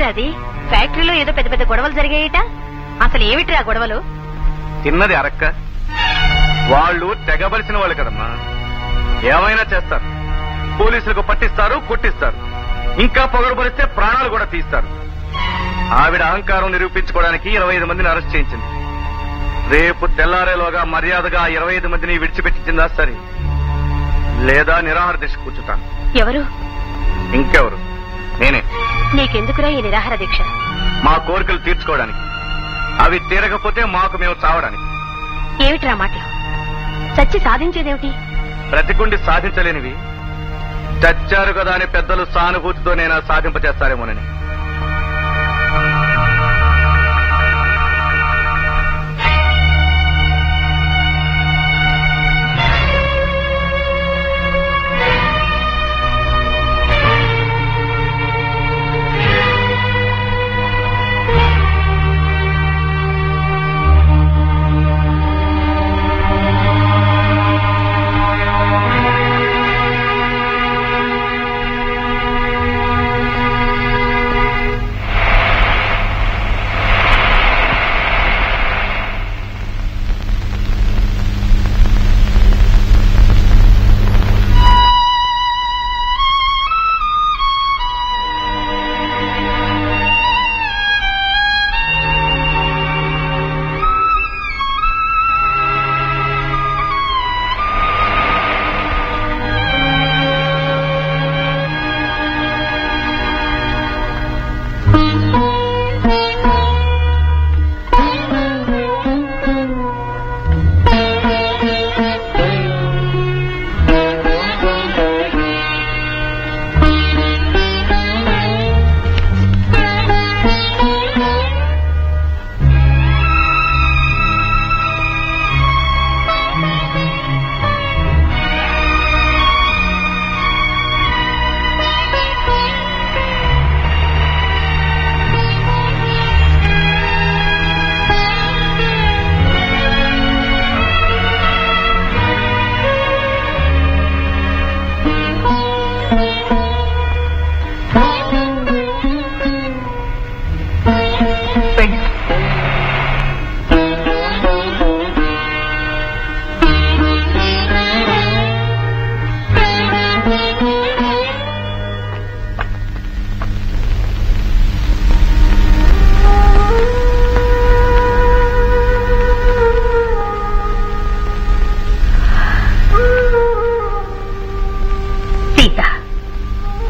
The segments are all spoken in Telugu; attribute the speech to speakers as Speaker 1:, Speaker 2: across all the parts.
Speaker 1: ఏమిట్రా అది? ఫ్యాక్టరీలో ఏదో పెద్ద పెద్ద గొడవలు జరిగాయిట. అసలు ఏమిట్రా గొడవలు?
Speaker 2: తిన్నది అరక్క. వాళ్ళు తెగబలిసిన వాళ్ళు కదమ్మా, ఏమైనా చేస్తారు. పోలీసులకు పట్టిస్తారు, కొట్టిస్తారు, ఇంకా పొగరుబలిస్తే ప్రాణాలు కూడా తీస్తారు. ఆవిడ అహంకారం నిరూపించుకోవడానికి 25 మందిని అరెస్ట్ చేయించింది. రేపు తెల్లారేలోగా మర్యాదగా 25 మందిని విడిచిపెట్టించిందా సరే, లేదా నిరాహార దీక్ష కూర్చుంటాను.
Speaker 1: ఎవరు?
Speaker 2: ఇంకెవరు, నేనే.
Speaker 1: నీకెందుకురా ఈ నిరాహార దీక్ష?
Speaker 2: మా కోరికలు తీర్చుకోవడానికి. అవి తీరకపోతే మాకు మేము చావడానికి.
Speaker 1: ఏమిట్రా మాటలు? చచ్చి సాధించేదేమిటి?
Speaker 2: బ్రతికుండి సాధించలేనివి చచ్చారు కదా అని పెద్దలు సానుభూతితో నేను సాధింపచేస్తారేమోనని.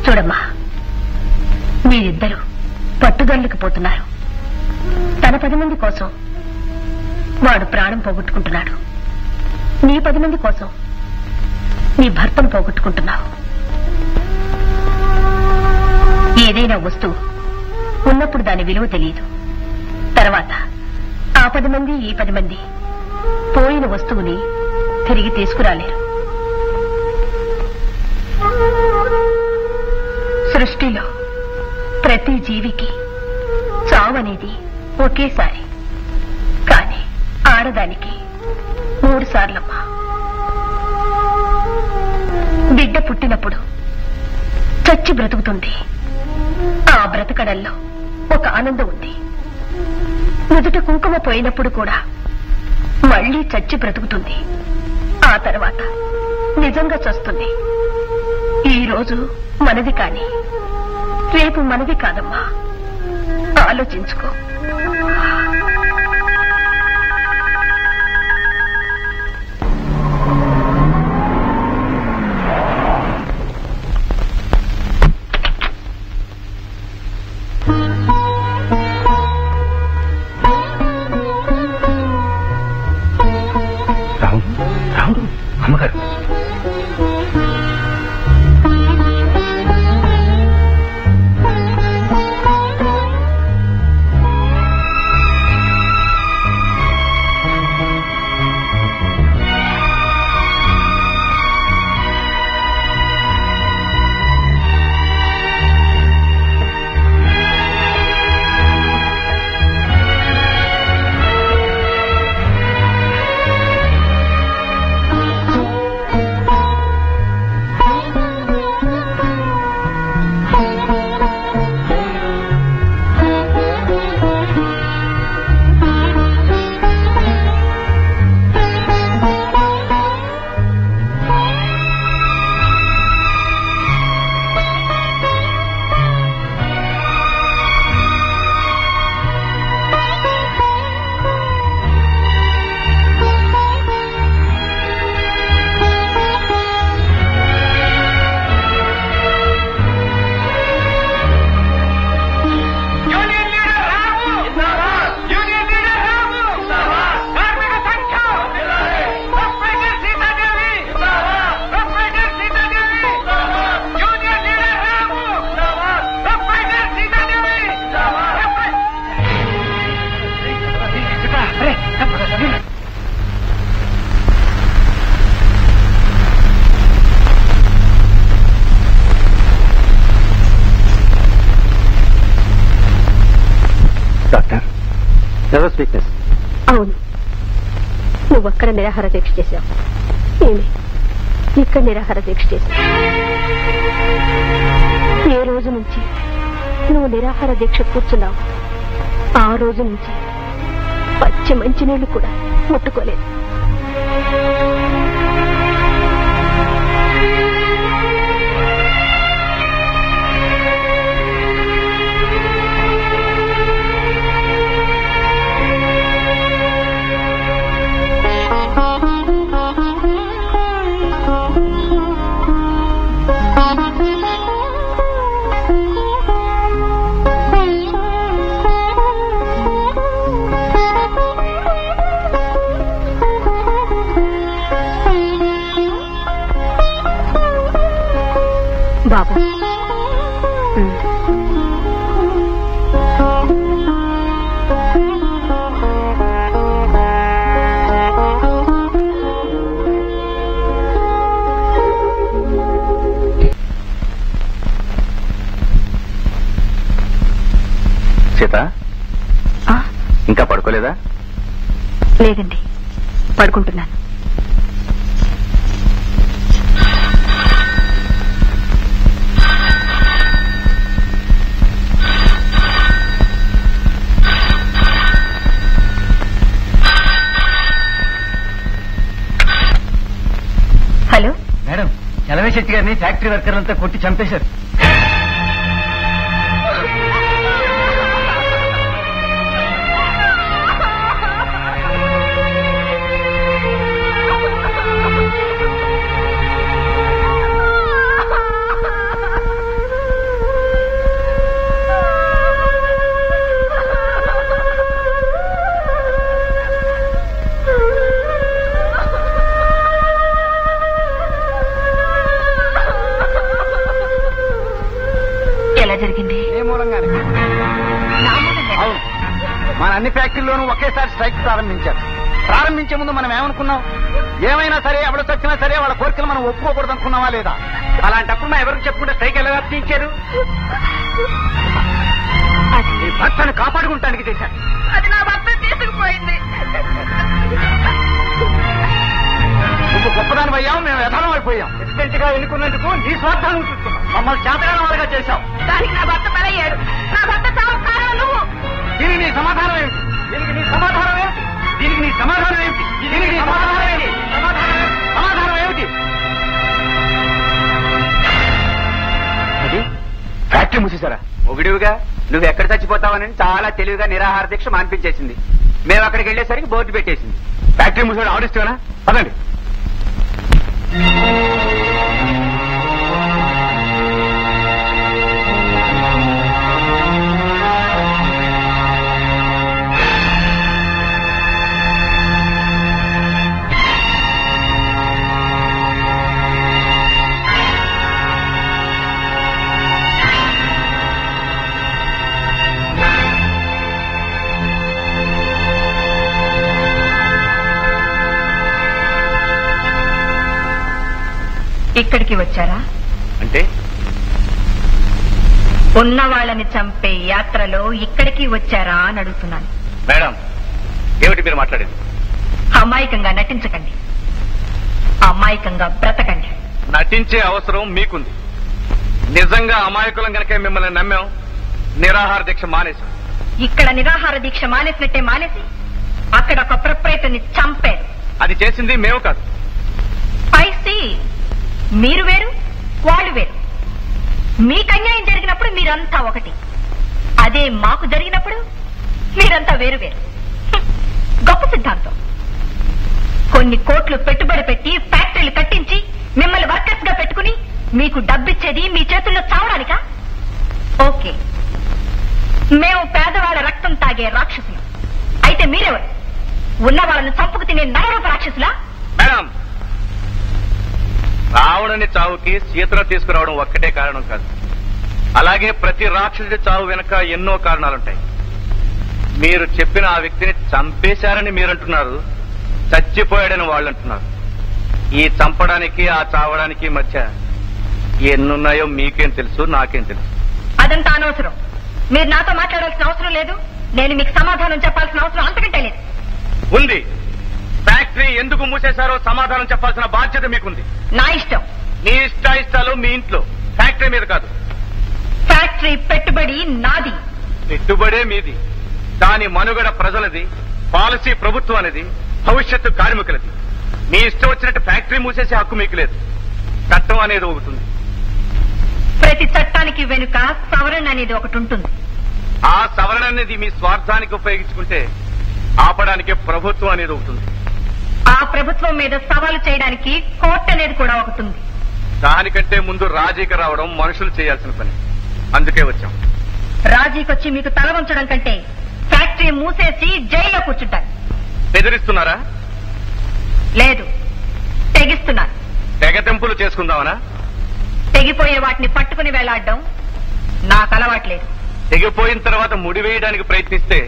Speaker 1: చూడమ్మా, మీరిద్దరూ పట్టుదలకు పోతున్నారు. తన 10 మంది కోసం వాడు ప్రాణం పోగొట్టుకుంటున్నాడు. నీ 10 మంది కోసం నీ భర్తను పోగొట్టుకుంటున్నావు. ఏదైనా వస్తువు ఉన్నప్పుడు దాని విలువ తెలియదు. తర్వాత ఆ 10 మంది ఈ 10 మంది పోయిన వస్తువుని తిరిగి తీసుకురాలేరు. సృష్టిలో ప్రతి జీవికి చావనేది ఒకేసారి, కానీ ఆడదానికి 3 సార్లమ్మా. బిడ్డ పుట్టినప్పుడు చచ్చి బ్రతుకుతుంది. ఆ బ్రతకడంలో ఒక ఆనందం ఉంది. నుదుట కుంకుమ పోయినప్పుడు కూడా మళ్లీ చచ్చి బ్రతుకుతుంది. ఆ తర్వాత నిజంగా చస్తుంది. ఈ రోజు మనది కాని రేపు మనది కాదమ్మా. ఆలోచించుకో.
Speaker 2: రాముడు, అమ్మగారు. Nervous weakness.
Speaker 1: అవును, నువ్వు అక్కడ నిరాహార దీక్ష చేశావు, నేనే ఇక్కడ నిరాహార దీక్ష చేశావు. ఏ రోజు నుంచి నువ్వు నిరాహార దీక్ష కూర్చున్నావు ఆ రోజు నుంచి పచ్చి మంచినీళ్లు కూడా ముట్టుకోలేదు. బాబు,
Speaker 2: సీత ఇంకా పడుకోలేదా?
Speaker 1: లేదండి, పడుకుంటున్నాను. హలో
Speaker 3: మేడం, చలవే శెట్టి గారిని ఫ్యాక్టరీ వర్కర్లంతా కొట్టి చంపేశారు.
Speaker 1: ఎలా జరిగింది?
Speaker 3: ఏ మూలంగానే? అవును, మన అన్ని ఫ్యాక్టరీలోనూ ఒకేసారి స్ట్రైక్ ప్రారంభించారు. ప్రారంభించే ముందు మనం ఏమనుకున్నాం? ఏమైనా సరే, ఎవరు చచ్చినా సరే వాళ్ళ కోరికలు మనం ఒప్పుకోకూడదు అనుకున్నావా లేదా? అలాంటప్పుడు మనం ఎవరికి చెప్పుకుంటే స్ట్రైక్ ఎలా వ్యాప్తించారు? ఈ భర్తను కాపాడుకుంటానికి చేశారు.
Speaker 1: అది నా భర్త తీసుకుపోయింది.
Speaker 3: నువ్వు గొప్పదాని అయ్యావు, మేము యథానం అయిపోయాం. ప్రెసిడెంట్ గా ఎన్నుకున్నందుకు నీ స్వార్థాలను చూస్తున్నాం. మమ్మల్ని చేతగాని వాళ్ళగా చేశావు.
Speaker 1: దానికి నా భర్త బలయ్యాడు. నా భర్త చావు కారణం నువ్వు.
Speaker 3: దీనికి నీ సమాధానం ఏమిటి? దీనికి నీ సమాధానం ఏమిటి? దీనికి నీ సమాధానం ఏమిటి? దీనికి నీ సమాధానం ఏమిటి? సమాధానం ఏమిటి? అది ఫ్యాక్టరీ మూసేశారా?
Speaker 4: మొగుడివిగా నువ్వు ఎక్కడ చచ్చిపోతావని చాలా తెలివిగా నిరాహార దీక్ష మాన్పించేసింది. మేము అక్కడికి వెళ్లేసరికి బోర్డు పెట్టేసింది.
Speaker 2: ఫ్యాక్టరీ మూసేయడం ఆడిస్తానా? పదండి.
Speaker 1: ఇక్కడికి వచ్చారా?
Speaker 2: అంటే
Speaker 1: ఉన్న వాళ్ళని చంపే యాత్రలో ఇక్కడికి వచ్చారా అని అడుగుతున్నాను.
Speaker 2: మేడం, ఏమిటి మీరు మాట్లాడేది?
Speaker 1: అమాయకంగా నటించకండి, అమాయకంగా బ్రతకండి.
Speaker 2: నటించే అవసరం మీకుంది. నిజంగా అమాయకులం గనకే మిమ్మల్ని నమ్మాం, నిరాహార దీక్ష మానేశాం.
Speaker 1: ఇక్కడ నిరాహార దీక్ష మానేసినట్టే మానేసి అక్కడ ఒక ప్రొపరేటర్ని చంపారు.
Speaker 2: అది చేసింది మేము కాదు.
Speaker 1: పైసి మీరు వేరు, వాళ్ళు వేరు. మీకు అన్యాయం జరిగినప్పుడు మీరంతా ఒకటి, అదే మాకు జరిగినప్పుడు మీరంతా వేరు వేరు. గొప్ప సిద్ధాంతం. కొన్ని కోట్లు పెట్టుబడి పెట్టి ఫ్యాక్టరీలు కట్టించి మిమ్మల్ని వర్కర్స్ గా పెట్టుకుని మీకు డబ్బిచ్చేది మీ చేతుల్లో చావడానికా? ఓకే, మేము పేదవాళ్ళ రక్తం తాగే రాక్షసులు. అయితే మీరెవరు? ఉన్న వాళ్ళని చంపుకు తినే నరరూప రాక్షసులా?
Speaker 2: మేడం, రావణుని చావుకి సీతను తీసుకురావడం ఒక్కటే కారణం కాదు. అలాగే ప్రతి రాక్షసుడి చావు వెనక ఎన్నో కారణాలుంటాయి. మీరు చెప్పిన ఆ వ్యక్తిని చంపేశారని మీరంటున్నారు, చచ్చిపోయాడని వాళ్ళు అంటున్నారు. ఈ చంపడానికి ఆ చావడానికి మధ్య ఎన్నున్నాయో మీకేం తెలుసు, నాకేం తెలుసు.
Speaker 1: అదంతా అనవసరం. మీరు నాతో మాట్లాడాల్సిన అవసరం లేదు, నేను మీకు సమాధానం చెప్పాల్సిన అవసరం అంతకంటే లేదు.
Speaker 2: ఉంది. ఫ్యాక్టరీ ఎందుకు మూసేశారో సమాధానం చెప్పాల్సిన బాధ్యత మీకుంది.
Speaker 1: నా ఇష్టం.
Speaker 2: నీ ఇష్టాయిష్టాలు మీ ఇంట్లో, ఫ్యాక్టరీ మీద కాదు.
Speaker 1: ఫ్యాక్టరీ పెట్టుబడి నాది.
Speaker 2: పెట్టుబడే మీది. దాని మనుగడ ప్రజలది, పాలసీ ప్రభుత్వం అనేది, భవిష్యత్తు కార్మికులది. మీ ఇష్టం వచ్చినట్టు ఫ్యాక్టరీ మూసేసే హక్కు మీకు లేదు. చట్టం అనేది ఒకటి ఉంది.
Speaker 1: ప్రతి చట్టానికి వెనుక సవరణ అనేది ఒకటి ఉంటుంది.
Speaker 2: ఆ సవరణ అనేది మీ స్వార్థానికి ఉపయోగించుకుంటే ఆపడానికి ప్రభుత్వం అనేది ఒకటి ఉంది.
Speaker 1: ఆ ప్రభుత్వం మీద సవాలు చేయడానికి కోర్టు అనేది కూడా ఒకటి ఉంది.
Speaker 2: దానికంటే ముందు రాజీకి రావడం మనుషులు చేయాల్సిన పని. అందుకే వచ్చాం.
Speaker 1: రాజీకొచ్చి మీకు తల వంచడం కంటే ఫ్యాక్టరీ మూసేసి జైల్లో కూర్చుంటాను.
Speaker 2: బెదిరిస్తున్నారా?
Speaker 1: లేదు, తెగిస్తున్నాను.
Speaker 2: తెగతెంపులు చేసుకుందామనా?
Speaker 1: తెగిపోయే వాటిని పట్టుకుని వేలాడడం నాకు అలవాట్లేదు.
Speaker 2: తెగిపోయిన తర్వాత ముడి వేయడానికి ప్రయత్నిస్తే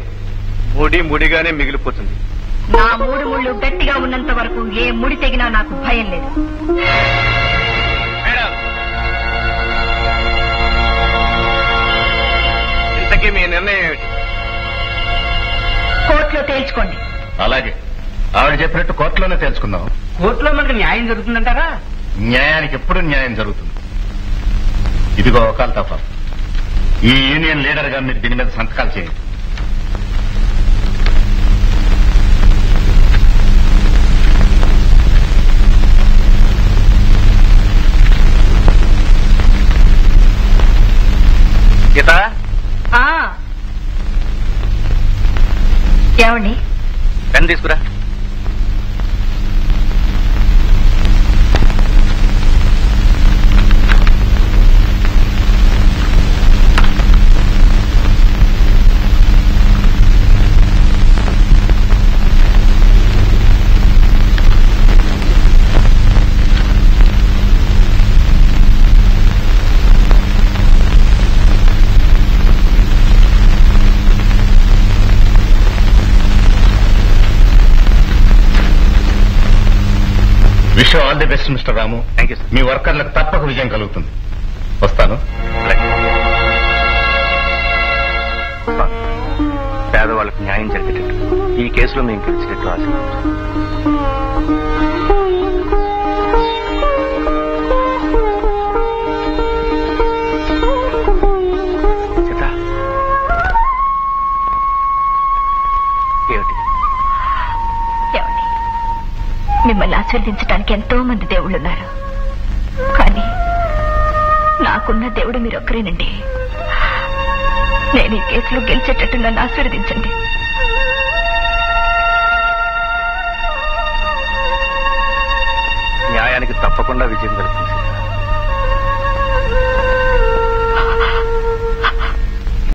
Speaker 2: ముడి ముడిగానే మిగిలిపోతుంది.
Speaker 1: నా మూడు ముళ్ళు గట్టిగా ఉన్నంత వరకు ఏ ముడి తెగినా నాకు భయం లేదు.
Speaker 2: మేడం, ఇంతకీ మీ నిర్ణయం ఏమిటి?
Speaker 1: కోర్టులో తేల్చుకోండి.
Speaker 5: అలాగే, ఆవిడ చెప్పినట్టు కోర్టులోనే తెలుసుకుందాం.
Speaker 3: కోర్టులో మనకు న్యాయం జరుగుతుందంటారా?
Speaker 5: న్యాయానికి ఎప్పుడు న్యాయం జరుగుతుంది. ఇదిగో ఒకళ్ళు తప్ప ఈ యూనియన్ లీడర్ గా మీరు దీని మీద సంతకాలు చేయండి.
Speaker 2: గీత,
Speaker 1: ఏమండి?
Speaker 2: పెన్ తీసుకురా.
Speaker 5: Wish all the best mister Ramu.
Speaker 2: Thank you sir.
Speaker 5: మీ వర్కర్లకు తప్పక విజయం కలుగుతుంది. వస్తాను.
Speaker 2: పేదవాళ్ళకు న్యాయం జరిగేటట్టు ఈ కేసులో మేము గెలిచినట్టు ఆశ.
Speaker 1: మిమ్మల్ని ఆశీర్వదించడానికి ఎంతో మంది దేవుళ్ళున్నారు, కానీ నాకున్న దేవుడు మీరొక్కరేనండి. నేను ఈ కేసులో గెలిచేటట్టు నన్ను ఆశీర్వదించండి.
Speaker 2: న్యాయానికి తప్పకుండా విజయం కలుగుతుంది.